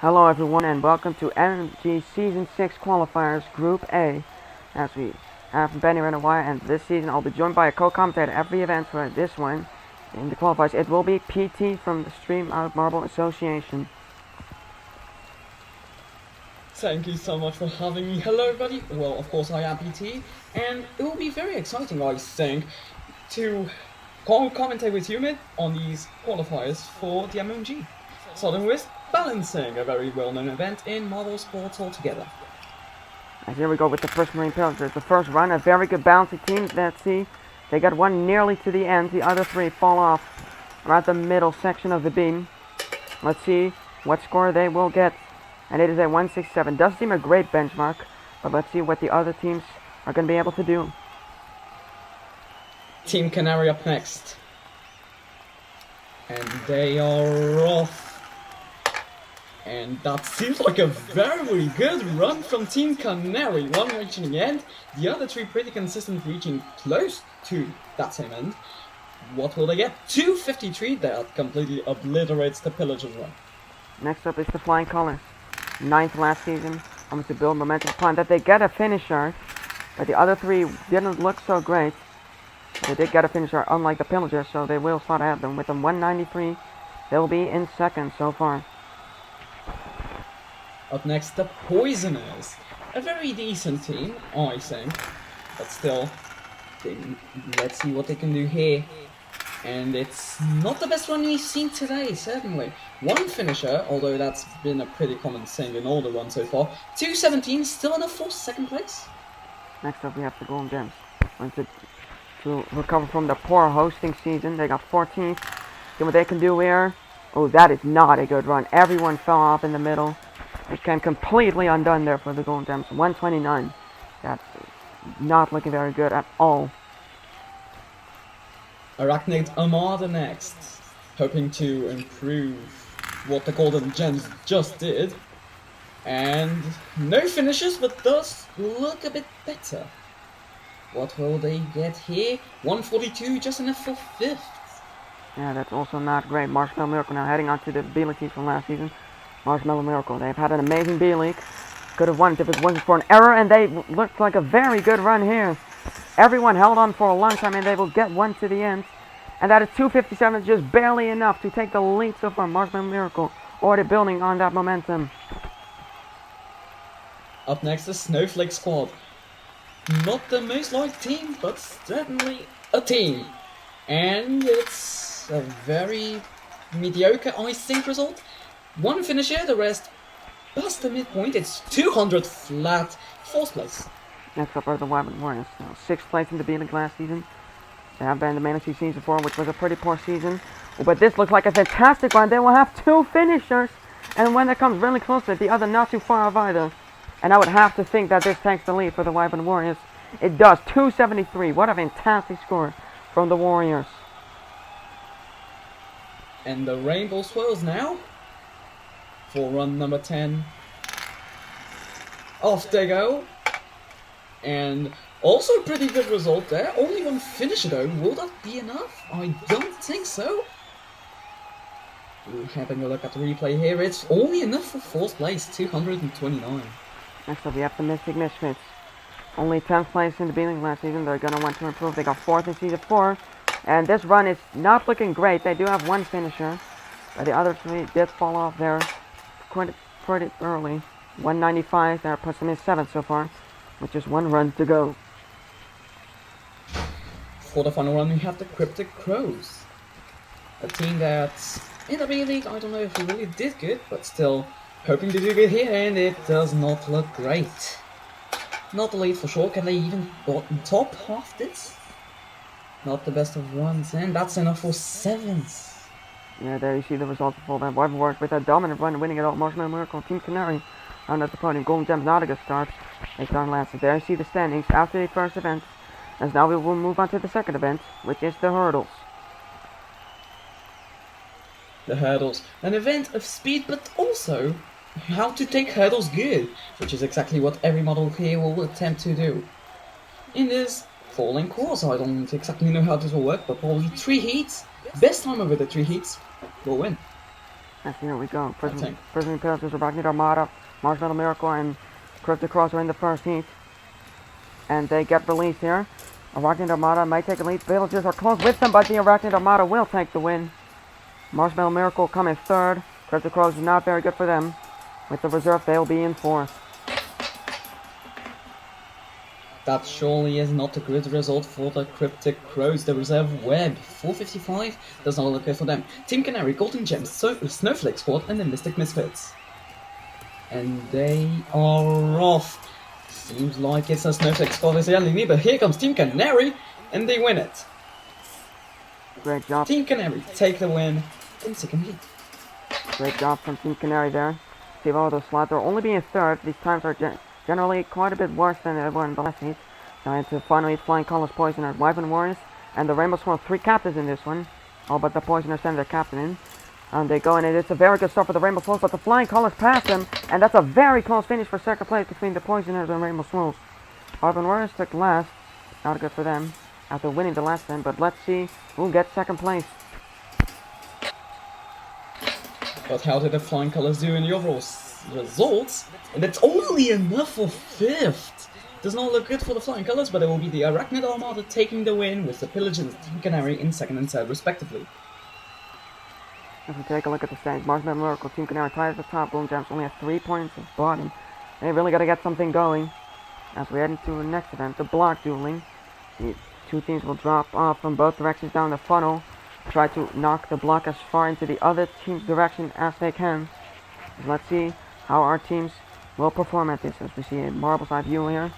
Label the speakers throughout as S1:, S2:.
S1: Hello everyone and welcome to MMG Season 6 Qualifiers Group A. As we have Benny Renawire, and this season I'll be joined by a co-commentator every event for this one. In the qualifiers it will be PT from the Stream Out Marble Association.
S2: Thank you so much for having me. Hello everybody, well of course I am PT, and it will be very exciting I think to commentate with you mate on these qualifiers for the MMG. Starting with balancing, a very well-known event in marble sports altogether.
S1: And here we go with the first Marine Pillagers. The first run, a very good balancing team. Let's see, they got one nearly to the end. The other three fall off around the middle section of the beam. Let's see what score they will get. And it is a 167. Doesn't seem a great benchmark, but let's see what the other teams are going to be able to do.
S2: Team Canary up next. And they are off. And that seems like a very good run from Team Canary. One reaching the end, the other three pretty consistent reaching close to that same end. What will they get? 253, that completely obliterates the Pillagers run.
S1: Next up is the Flying Colors. 9th last season, almost to build momentum upon that. They get a finisher, but the other three didn't look so great. They did get a finisher, unlike the Pillagers, so they will start ahead of them. With them 193, they'll be in second so far.
S2: Up next, the Poisoners. A very decent team, I think. But still, let's see what they can do here. And it's not the best one we've seen today, certainly. One finisher, although that's been a pretty common thing in all the runs so far. 217, still enough for second place.
S1: Next up we have the Golden Gems. To recover from the poor hosting season, they got 14th. See what they can do here. Oh, that is not a good run. Everyone fell off in the middle. It came completely undone there for the Golden Gems. 129. That's not looking very good at all.
S2: Arachnid Armada next, hoping to improve what the Golden Gems just did. And no finishes, but does look a bit better. What will they get here? 142, just enough for 5th.
S1: Yeah, that's also not great. Marshmallow Miracle now heading on to the B-League teams from last season. Marshmallow Miracle, they've had an amazing B-League. Could have won it if it wasn't for an error, and they looked like a very good run here. Everyone held on for a long time, and they will get one to the end. And that is 257, just barely enough to take the lead so far. Marshmallow Miracle already building on that momentum.
S2: Up next, the Snowflake Squad. Not the most liked team, but certainly a team. And it's a very mediocre, I think, result. One finisher, the rest past the midpoint. It's 200 flat, 4th place.
S1: Next up are the Wyvern Warriors. 6th place in the B-League last season. They have been in the Manatee season 4, which was a pretty poor season. But this looks like a fantastic run. They will have 2 finishers. And when it comes really close to it, the other not too far off either. And I would have to think that this takes the lead for the Wyvern Warriors. It does. 273. What a fantastic score from the Warriors.
S2: And the Rainbow Swirls now for run number 10. Off they go. And also a pretty good result there. Only one finisher though. Will that be enough? I don't think so. Having a look at the replay here, it's only enough for 4th place, 229.
S1: Next up we have the Mystic Misfits. Only 10th place in the B-League last season. They're going to want to improve. They got 4th in season 4. And this run is not looking great. They do have one finisher. But the other three did fall off there pretty early. 195. That puts them in 7th so far. With just one run to go.
S2: For the final run we have the Cryptic Crows. A team that's in the B-League, I don't know if it really did good, but still hoping to do good here, and it does not look great. Not the lead for sure. Can they even bottom top half this? Not the best of runs, and that's enough for 7th.
S1: Yeah, there you see the result of all that hard work with a dominant run, winning it all. Marshmallow Miracle, Team Canary on at the podium. Golden Gems not a good start. They start last. There you see the standings after the first event. As now we will move on to the second event, which is the hurdles.
S2: The hurdles, an event of speed, but also how to take hurdles good, which is exactly what every model here will attempt to do. In this falling course, I don't exactly know how this will work, but probably 3 heats. Best time over the 3 heats will win.
S1: Yes, here we go.
S2: think.
S1: Prison Pillagers, Arachnid Armada, Marshmallow Miracle, and Cryptic Cross are in the first heat. And they get released here. Arachnid Armada may take a lead. Villagers are close with them, but the Arachnid Armada will take the win. Marshmallow Miracle come in third. Cryptic Cross is not very good for them. With the reserve, they'll be in fourth.
S2: That surely is not a good result for the Cryptic Crows. The reserve web, 455, does not look good for them. Team Canary, Golden Gems, Snowflake Squad, and the Mystic Misfits. And they are off. Seems like it's a Snowflake Squad is yelling me, but here comes Team Canary, and they win it.
S1: Great job.
S2: Team Canary take the win in second heat.
S1: Great job from Team Canary there. Steve Otto slot. They're only being third. These times are generally quite a bit worse than they were in the last heat. Now into the final heat, Flying Colors, Poisoners, Wyvern Warriors, and the Rainbow Swirl. 3 captains in this one. All but the Poisoners send their captain in. And they go in, and it's a very good start for the Rainbow Swirls, but the Flying Colors pass them, and that's a very close finish for second place between the Poisoners and Rainbow Swirls. Wyvern Warriors took last. Not good for them after winning the last time, but let's see who gets second place.
S2: But how did the Flying Colors do in the overall results? And it's only enough for fifth. Does not look good for the Flying Colors, but it will be the Arachnid Armada taking the win with the Pillage and Team Canary in second and third respectively.
S1: If we take a look at the standings, Marshmallow Miracle, Team Canary tied at the top. Golden Gems only have 3 points at the bottom. They really got to get something going as we head into the next event, the block dueling. The 2 teams will drop off from both directions down the funnel, try to knock the block as far into the other team's direction as they can. Let's see how our teams will perform at this, as we see a marble side view here.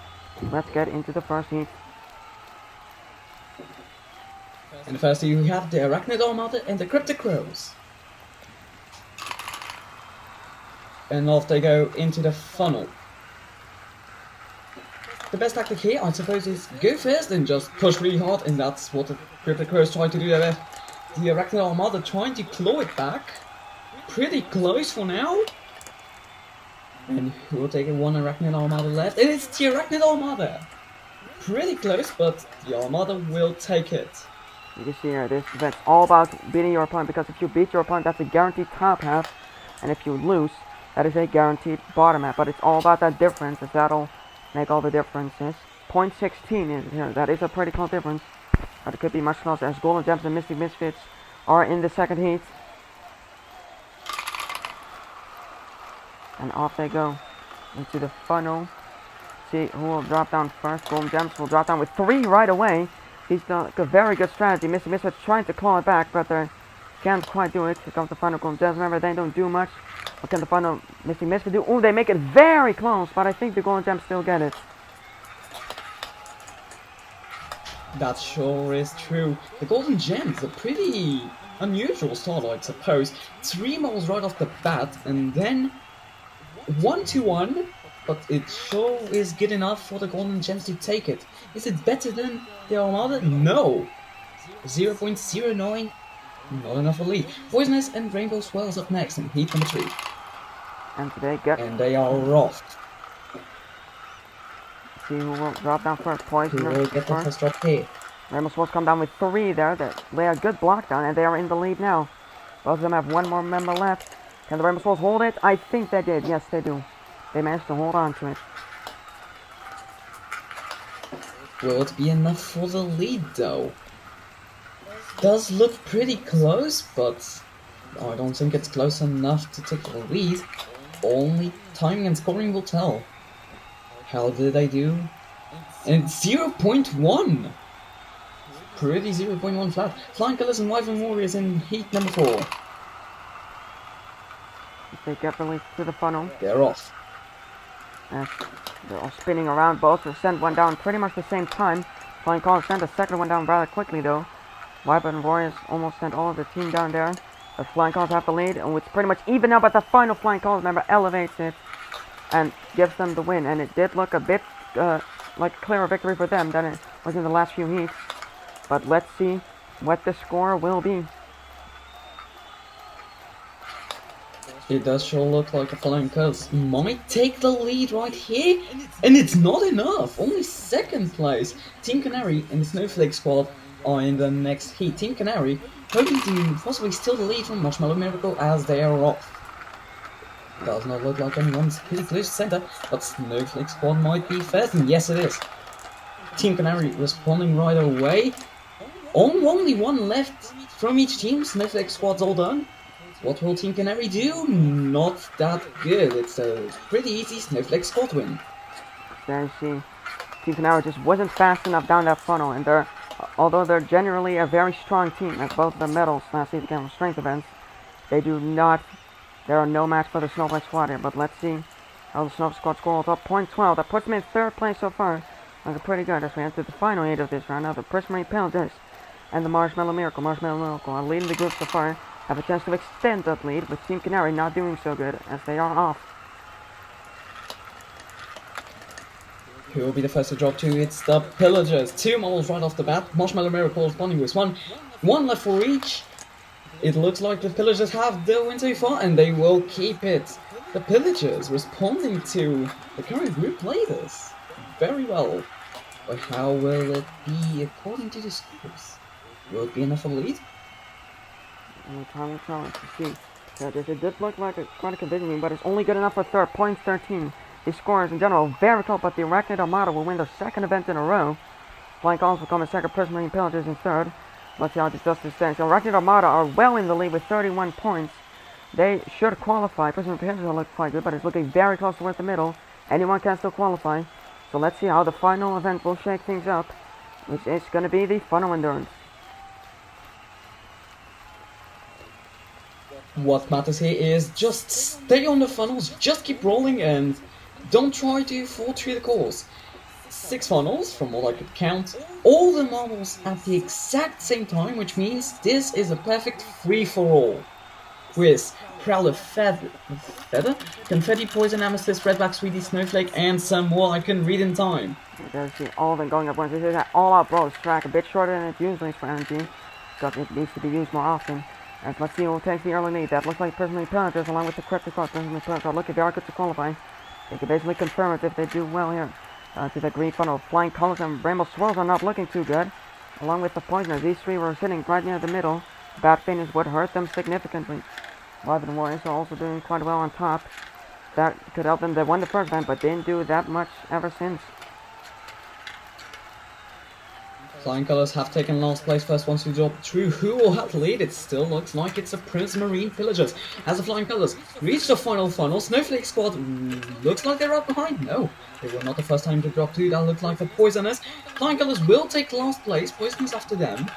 S1: Let's get into the first heat.
S2: In the first heat we have the Arachnid Armada and the Cryptic Crows. And off they go into the funnel. The best tactic here, I suppose, is go first and just push really hard, and that's what the Cryptic Crows try to do there. The Arachnid Armada trying to claw it back. Pretty close for now. And we'll take one Arachnid Armada left, and it's the Arachnid Armada! Pretty close, but the Armada will take it.
S1: You can see here, this event's all about beating your opponent, because if you beat your opponent, that's a guaranteed top half, and if you lose, that is a guaranteed bottom half. But it's all about that difference, as that'll make all the differences. 0.16 is here, that is a pretty close difference, but it could be much closer, as Golden Gems and Mystic Misfits are in the second heat. And off they go into the funnel. See who will drop down first. Golden Gems will drop down with 3 right away. He's done a very good strategy. Mystic Misfits trying to claw it back, but they can't quite do it. Here comes the funnel. Golden Gems, remember, they don't do much. What can the funnel Mystic Misfits do? Oh, they make it very close, but I think the Golden Gems still get it.
S2: That sure is true. The Golden Gems are pretty unusual start, I suppose. 3 moles right off the bat, and then 1-1, but it sure is good enough for the Golden Gems to take it. Is it better than the Armada? No. 0.09, not enough for lead. Poisonous and Rainbow Swirls up next in heat number 3.
S1: And
S2: they are off.
S1: See who will drop down first.
S2: Who
S1: Poisoners
S2: will get the first drop here?
S1: Rainbow Swirls come down with 3 there. That lay a good block down, and they are in the lead now. Both of them have 1 more member left. Can the Rainbow Swirls hold it? I think they did. Yes, they do. They managed to hold on to it.
S2: Will it be enough for the lead, though? Does look pretty close, but I don't think it's close enough to take the lead. Only timing and scoring will tell. How did they do? And it's 0.1! Pretty 0.1 flat. Flying Colors and Wyvern Warriors in heat number 4.
S1: They get released to the funnel.
S2: They're off.
S1: As they're all spinning around. Both will send one down pretty much the same time. Flying Colors sent the second one down rather quickly, though. Wyvern Warriors almost sent all of the team down there. The Flying Colors have the lead, and it's pretty much even now, but the final Flying Colors member elevates it and gives them the win. And it did look a bit like a clearer victory for them than it was in the last few heats. But let's see what the score will be.
S2: It does sure look like a Flying Colors might take the lead right here, and it's not enough. Only second place. Team Canary and the Snowflake Squad in the next heat. Team Canary hoping to possibly steal the lead from Marshmallow Miracle as they are off. Does not look like anyone's pretty close to center, but Snowflake Squad might be first, and yes it is. Team Canary responding right away. Only one left from each team. Snowflake Squad's all done. What will Team Canary do? Not that good. It's a pretty easy Snowflake Squad win.
S1: There you see, Team Canary just wasn't fast enough down that funnel, and although they're generally a very strong team, as both the medals last season came from strength events, they are no match for the Snowflake Squad here. But let's see how the Snowflake Squad scores up. Point 12. That puts them in third place so far. Looking pretty good as we enter the final 8 of this round. Now the Prismarine Penalties and the Marshmallow Miracle. Marshmallow Miracle are leading the group so far. Have a chance to extend that lead, with Team Canary not doing so good as they are off.
S2: Who will be the first to drop to? It's the Pillagers. 2 models right off the bat. Marshmallow Miracle responding with one left for each. It looks like the Pillagers have the win so far, and they will keep it. The Pillagers responding to the current group leaders very well. But how will it be according to the scores? Will it be enough of a lead?
S1: Time will tell us to see. It did look like quite a convincing win, but it's only good enough for third. Points 13. The scores in general very close, but the Arachnid Armada will win their second event in a row. Flying Columns will come in second, Prismarine Pillagers in third. Let's see how this justice stands. So Arachnid Armada are well in the lead with 31 points. They should qualify. Prismarine Pillagers will look quite good, but it's looking very close towards the middle. Anyone can still qualify. So let's see how the final event will shake things up, which is going to be the Funnel Endurance.
S2: What matters here is just stay on the funnels, just keep rolling, and don't try to fall through the course. 6 funnels, from what I could count, all the marbles at the exact same time, which means this is a perfect free-for-all. With Prowler Feather, Confetti, Poison, Amethyst, Redback, Sweetie, Snowflake, and some more I couldn't read in time.
S1: There's all of them going up once. This is an all-out brawl track, a bit shorter than it usually is for MMG, because it needs to be used more often. And let's see who takes the early lead. That looks like Prismarine Pillagers along with the Cryptic Cross. Prismarine Pillagers are looking very good to qualify. They can basically confirm it if they do well here. To the green funnel, Flying Colors and Rainbow Swirls are not looking too good. Along with the Poisoners, these 3 were sitting right near the middle. Bad finish would hurt them significantly. Raven Warriors are also doing quite well on top. That could help them. They won the first time, but didn't do that much ever since.
S2: Flying Colors have taken last place first once we drop through. Who will have the lead? It still looks like it's the Prismarine Pillagers. As the Flying Colors reach the final funnel, Snowflake Squad looks like they're up behind. No, they were not the first time to drop through. That looks like the Poisoners. Flying Colors will take last place. Poisoners after them.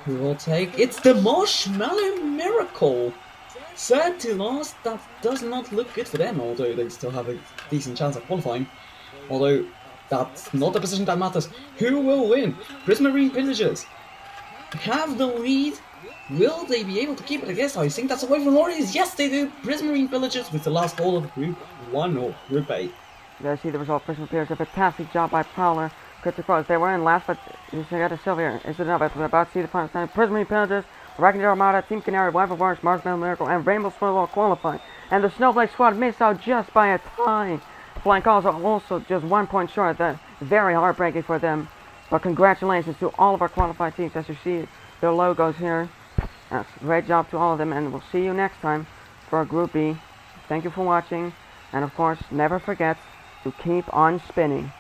S2: Who will take? It's the Marshmallow Miracle. Third to last. That does not look good for them, although they still have a decent chance of qualifying. Although that's not the position that matters. Who will win? Prismarine Pillagers have the lead. Will they be able to keep it? I guess I think that's away from Warriors. Yes, they do. Prismarine Pillagers with the last goal of Group 1 or Group A.
S1: There you see the result. Prismarine Pillagers, a fantastic job by Prowler. Cryptic Cross. They were in last, but they got a silver here. Is it enough? We're about to see the final stand. Prismarine Pillagers, Arachnid Armada, Team Canary, Wyvern Warriors, Marshmallow Miracle, and Rainbow Swirl all qualify. And the Snowflake Squad missed out just by a tie. Flying Colors are also just 1 point short. That's very heartbreaking for them. But congratulations to all of our qualified teams. As you see their logos here. That's a great job to all of them. And we'll see you next time for Group B. Thank you for watching. And of course, never forget to keep on spinning.